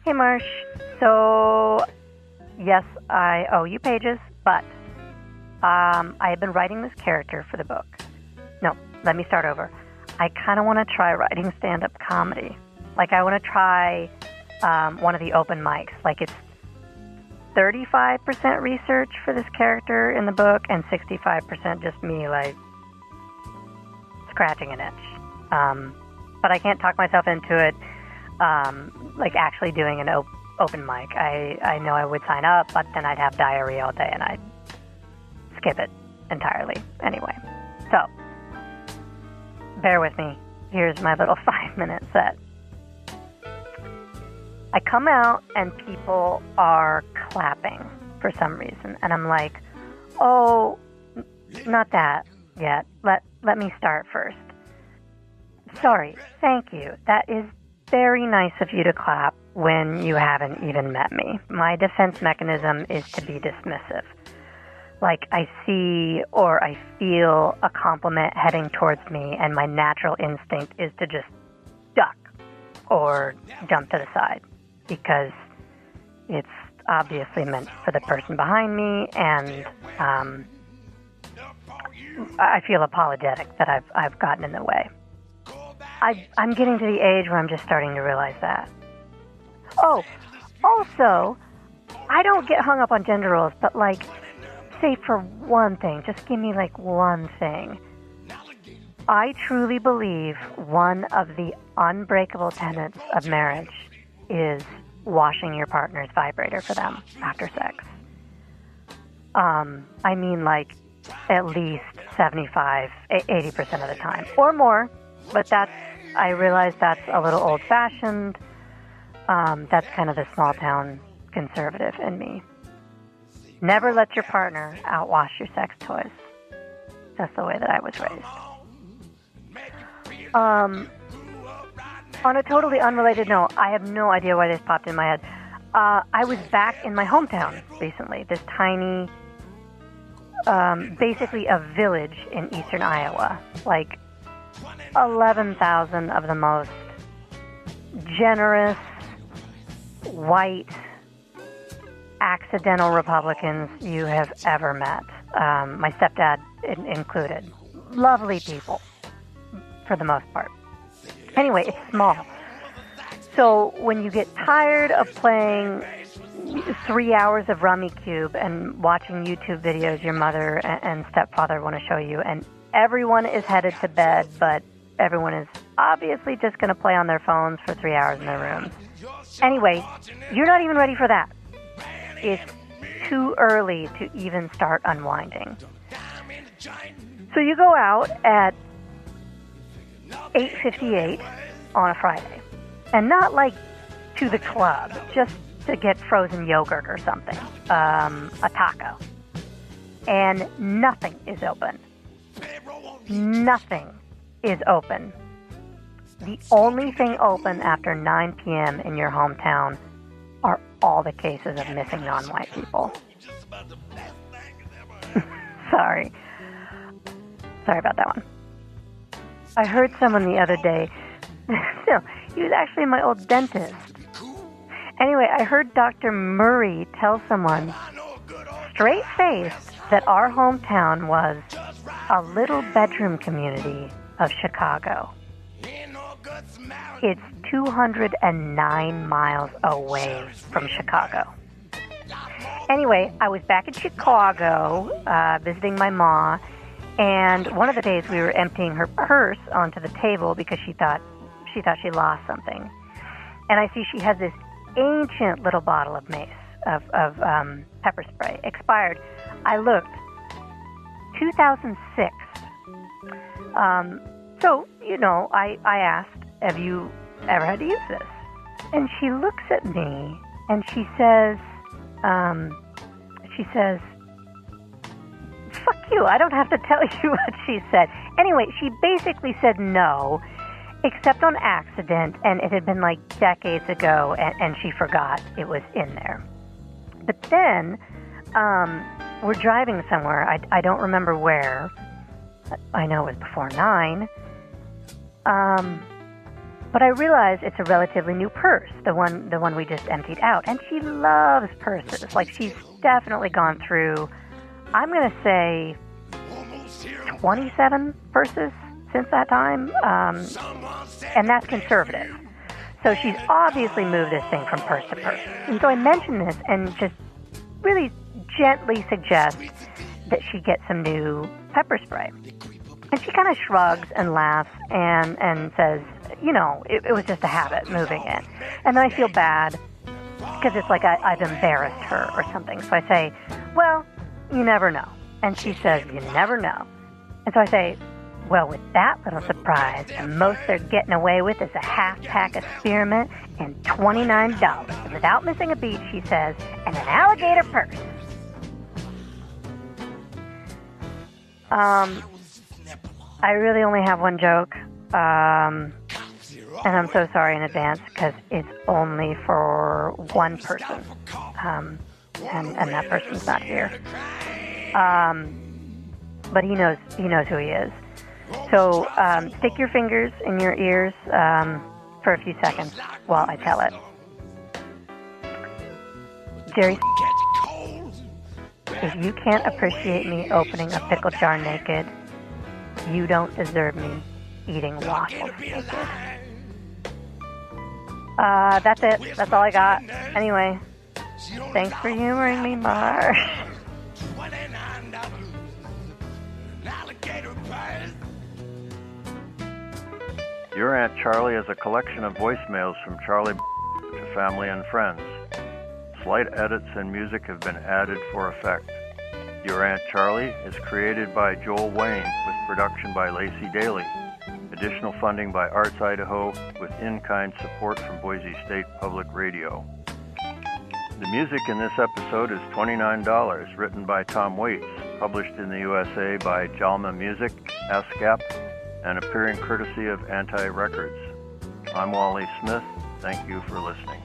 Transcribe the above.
Hey, Marsh. So, yes, I owe you pages, but I have been writing this character for the book. No, let me start over. I kind of want to try writing stand-up comedy. Like, I want to try one of the open mics. Like, it's 35% research for this character in the book and 65% just me, like, scratching an itch. But I can't talk myself into it, like actually doing an open mic. I know I would sign up, but then I'd have diarrhea all day and I'd skip it entirely anyway. So, bear with me. Here's my little 5-minute set. I come out and people are clapping for some reason, and I'm like, oh, not that yet. Let me start first. Sorry, thank you. That is very nice of you to clap when you haven't even met me. My defense mechanism is to be dismissive. Like, I see or I feel a compliment heading towards me, and my natural instinct is to just duck or jump to the side because it's obviously meant for the person behind me, and I feel apologetic that I've gotten in the way. I'm getting to the age where I'm just starting to realize that. Oh, also, I don't get hung up on gender roles, but like, say for one thing, just give me like one thing. I truly believe one of the unbreakable tenets of marriage is washing your partner's vibrator for them after sex. I mean, like, at least 75, 80% of the time, or more. But I realize that's a little old-fashioned. That's kind of the small-town conservative in me. Never let your partner outwash your sex toys. That's the way that I was raised. On a totally unrelated note, I have no idea why this popped in my head. I was back in my hometown recently, this tiny, basically a village in eastern Iowa. Like, 11,000 of the most generous, white, accidental Republicans you have ever met. My stepdad included. Lovely people, for the most part. Anyway, it's small. So when you get tired of playing 3 hours of Rummy Cube and watching YouTube videos your mother and stepfather want to show you, and everyone is headed to bed, but everyone is obviously just going to play on their phones for 3 hours in their rooms. Anyway, you're not even ready for that. It's too early to even start unwinding. So you go out at 8:58 on a Friday. And not like to the club, just to get frozen yogurt or something. A taco. And nothing is open. Nothing is open. The only thing open after 9 p.m. in your hometown are all the cases of missing non-white people. Sorry about that one. I heard someone the other day, no, he was actually my old dentist. Anyway, I heard Dr. Murray tell someone, straight-faced, that our hometown was a little bedroom community of Chicago. It's 209 miles away from Chicago. Anyway, I was back in Chicago, visiting my ma, and one of the days we were emptying her purse onto the table because she thought she lost something. And I see she has this ancient little bottle of mace, of pepper spray, expired. I looked, 2006. So, you know, I asked, have you ever had to use this? And she looks at me and she says, fuck you, I don't have to tell you what she said. Anyway, she basically said no, except on accident, and it had been like decades ago, and she forgot it was in there. But then, we're driving somewhere, I don't remember where, I know it was before 9, But I realize it's a relatively new purse, the one we just emptied out. And she loves purses. Like, she's definitely gone through, I'm going to say, 27 purses since that time. And that's conservative. So she's obviously moved this thing from purse to purse. And so I mention this and just really gently suggest that she get some new pepper spray. And she kind of shrugs and laughs and says, you know, it was just a habit moving it. And then I feel bad because it's like I've embarrassed her or something. So I say, well, you never know. And she says, you never know. And so I say, well, with that little surprise, the most they're getting away with is a half-pack of spearmint and $29. Without missing a beat, she says, and an alligator purse. I really only have one joke, and I'm so sorry in advance because it's only for one person, and that person's not here. But he knows who he is. So stick your fingers in your ears for a few seconds while I tell it. Jerry, if you can't appreciate me opening a pickle jar naked, you don't deserve me eating waffles naked. That's it. That's all I got. Anyway, thanks for humoring me, Marsh. Your Aunt Charlie is a collection of voicemails from Charlie to family and friends. Slight edits and music have been added for effect. Your Aunt Charlie is created by Joel Wayne with production by Lacey Daly. Additional funding by Arts Idaho with in-kind support from Boise State Public Radio. The music in this episode is $29, written by Tom Waits, published in the USA by Jalma Music, ASCAP, and appearing courtesy of Anti Records. I'm Wally Smith. Thank you for listening.